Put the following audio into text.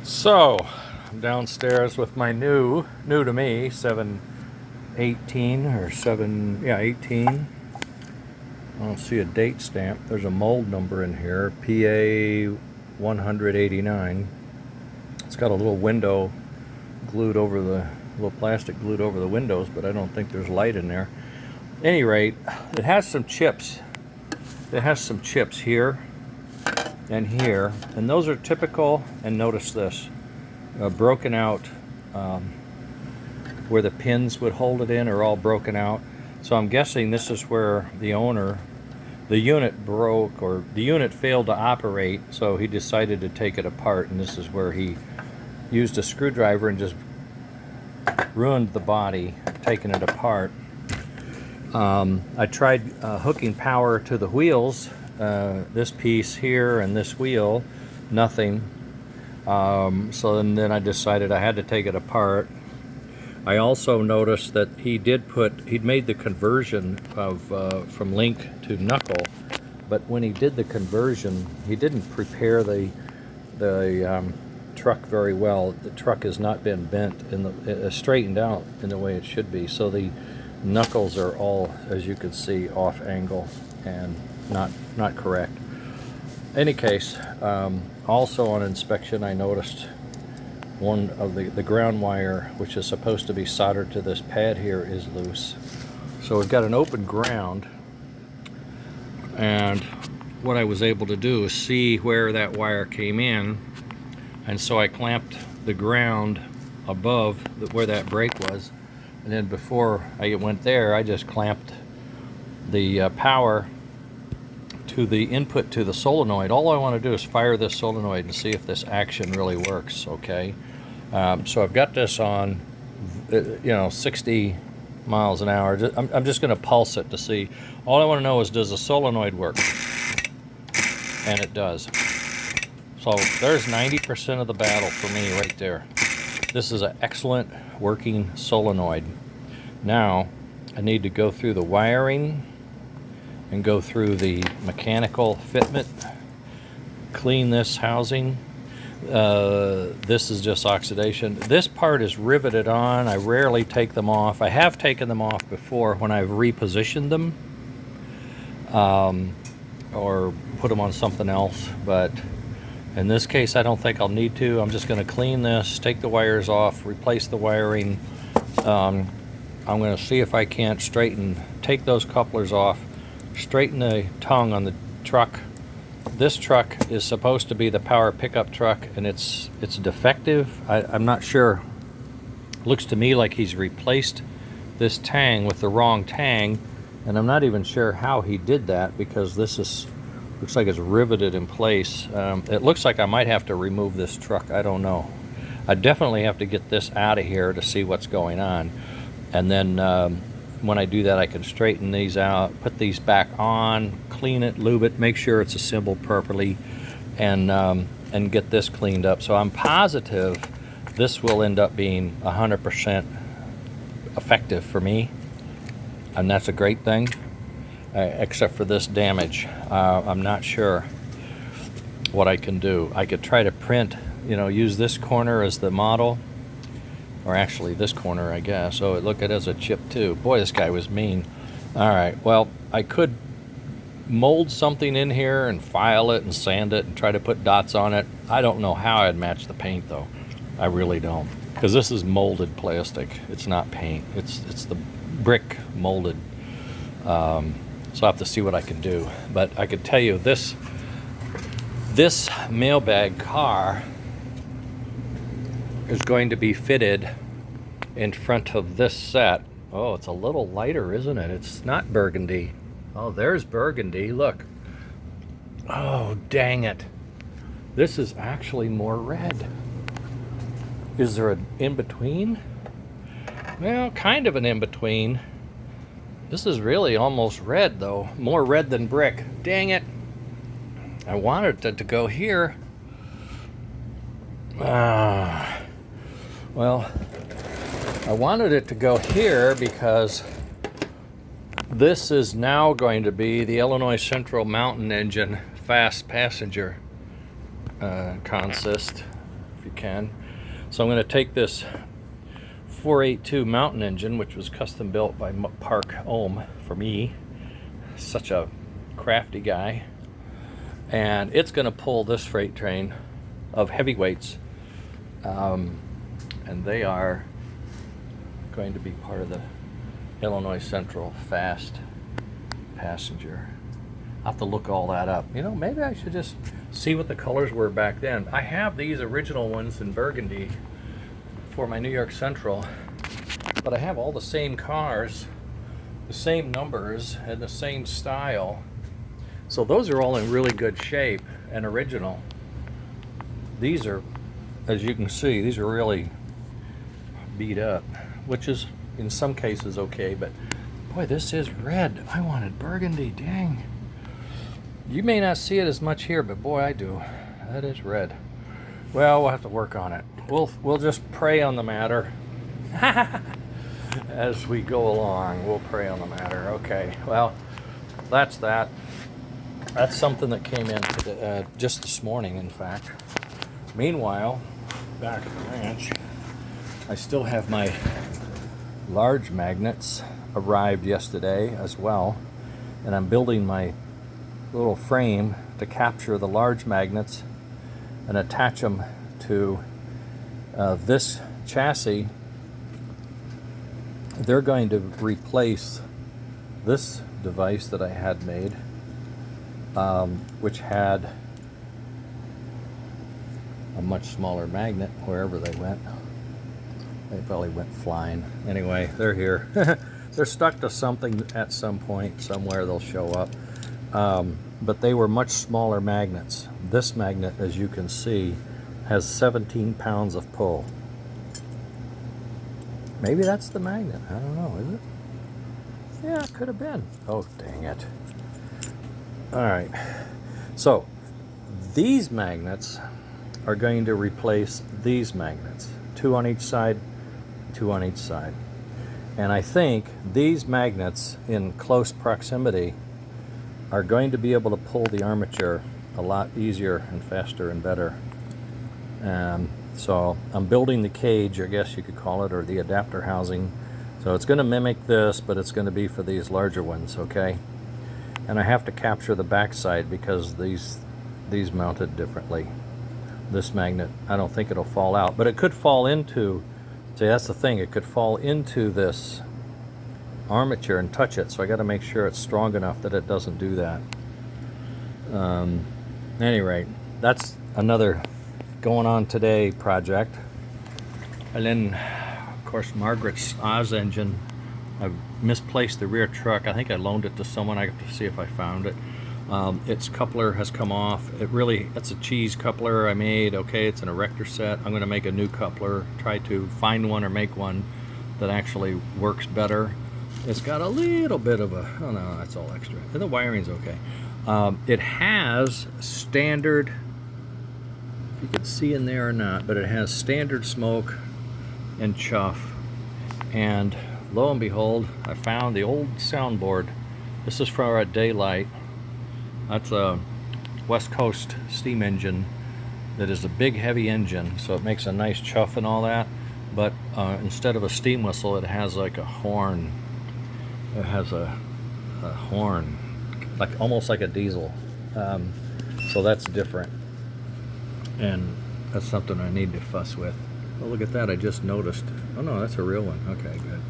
So, I'm downstairs with my new to me, 718 or 18. I don't see a date stamp. There's a mold number in here, PA 189. It's got a little window glued over the, little plastic glued over the windows, but I don't think there's light in there. At any rate, it has some chips. It has some chips here and here, and those are typical. And notice this, broken out where the pins would hold it in are all broken out. So I'm guessing this is where the owner, the unit broke, or the unit failed to operate, so he decided to take it apart, and this is where he used a screwdriver and just ruined the body, taking it apart. I tried hooking power to the wheels, this piece here and this wheel, nothing. So then I decided I had to take it apart. I also noticed that he'd made the conversion of from Link to Knuckle, but when he did the conversion, he didn't prepare the truck very well. The truck has not been bent and straightened out in the way it should be. So the knuckles are all, as you can see, off angle and not correct. Any case, also on inspection, I noticed one of the ground wire, which is supposed to be soldered to this pad here, is loose. So we've got an open ground, and what I was able to do is see where that wire came in, and so I clamped the ground above where that brake was, and then before I went there, I just clamped the power to the input to the solenoid. All I want to do is fire this solenoid and see if this action really works, okay? So I've got this on, 60 miles an hour. I'm just going to pulse it to see. All I want to know is, does the solenoid work? And it does. So there's 90% of the battle for me right there. This is an excellent working solenoid. Now I need to go through the wiring and go through the mechanical fitment, clean this housing. This is just oxidation. This part is riveted on. I rarely take them off. I have taken them off before when I've repositioned them or put them on something else, but in this case I don't think I'll need to. I'm just going to clean this, take the wires off, replace the wiring. I'm going to see if I can't take those couplers off, straighten the tongue on the truck. This truck is supposed to be the power pickup truck, and it's defective. I'm not sure. Looks to me like he's replaced this tang with the wrong tang, and I'm not even sure how he did that, because looks like it's riveted in place. It looks like I might have to remove this truck. I don't know. I definitely have to get this out of here to see what's going on, and then when I do that, I can straighten these out, put these back on, clean it, lube it, make sure it's assembled properly, and get this cleaned up. So I'm positive this will end up being 100% effective for me, and that's a great thing, except for this damage. I'm not sure what I can do. I could try to print, use this corner as the model, or actually this corner, I guess. Oh, look, it has a chip too. Boy, this guy was mean. All right, well, I could mold something in here and file it and sand it and try to put dots on it. I don't know how I'd match the paint though. I really don't, because this is molded plastic. It's not paint. It's the brick molded. So I'll have to see what I can do. But I could tell you this mailbag car is going to be fitted in front of this set. Oh, it's a little lighter, isn't it? It's not burgundy. Oh, there's burgundy. Look. Oh, dang it. This is actually more red. Is there an in-between? Well, kind of an in-between. This is really almost red, though. More red than brick. Dang it. I wanted it to go here. Well, I wanted it to go here because this is now going to be the Illinois Central Mountain Engine fast passenger consist if you can. So I'm going to take this 482 mountain engine, which was custom built by Park Ohm for me, such a crafty guy, and it's going to pull this freight train of heavyweights, and they are going to be part of the Illinois Central fast passenger. I'll have to look all that up. You know, maybe I should just see what the colors were back then. I have these original ones in burgundy for my New York Central, but I have all the same cars, the same numbers, and the same style. So those are all in really good shape and original. These are, as you can see, these are really beat up, which is in some cases okay, but boy, this is red. I wanted burgundy, dang. You may not see it as much here, but boy, I do. That is red. Well, we'll have to work on it. We'll just pray on the matter. As we go along, we'll pray on the matter. Okay, well, that's that. That's something that came in just this morning, in fact. Meanwhile, back at the ranch, I still have my large magnets, arrived yesterday as well, and I'm building my little frame to capture the large magnets and attach them to this chassis. They're going to replace this device that I had made, which had a much smaller magnet wherever they went. They probably went flying. Anyway, they're here. They're stuck to something at some point, somewhere they'll show up. But they were much smaller magnets. This magnet, as you can see, has 17 pounds of pull. Maybe that's the magnet. I don't know, is it? Yeah, it could have been. Oh, dang it. All right. So, these magnets are going to replace these magnets. 2 on each side, 2 on each side. And I think these magnets in close proximity are going to be able to pull the armature a lot easier and faster and better. So I'm building the cage, I guess you could call it, or the adapter housing. So it's going to mimic this, but it's going to be for these larger ones, okay? And I have to capture the backside because these mounted differently. This magnet, I don't think it'll fall out, but it could fall into, see, that's the thing, it could fall into this armature and touch it, so I got to make sure it's strong enough that it doesn't do that. Any rate, that's another going on today project. And then, of course, Margaret's Oz engine. I misplaced the rear truck. I think I loaned it to someone. I have to see if I found it. Its coupler has come off. It's a cheese coupler I made. Okay, it's an erector set. I'm going to make a new coupler, try to find one or make one that actually works better. It's got a little bit of a, oh no, that's all extra. The wiring's okay. It has standard, if you can see in there or not, but it has standard smoke and chuff. And lo and behold, I found the old soundboard. This is for our daylight. That's a West Coast steam engine that is a big heavy engine, so it makes a nice chuff and all that, but instead of a steam whistle, it has like a horn. It has a horn, like almost like a diesel. So that's different, and that's something I need to fuss with. Oh, look at that, I just noticed. Oh no, that's a real one. Okay, good.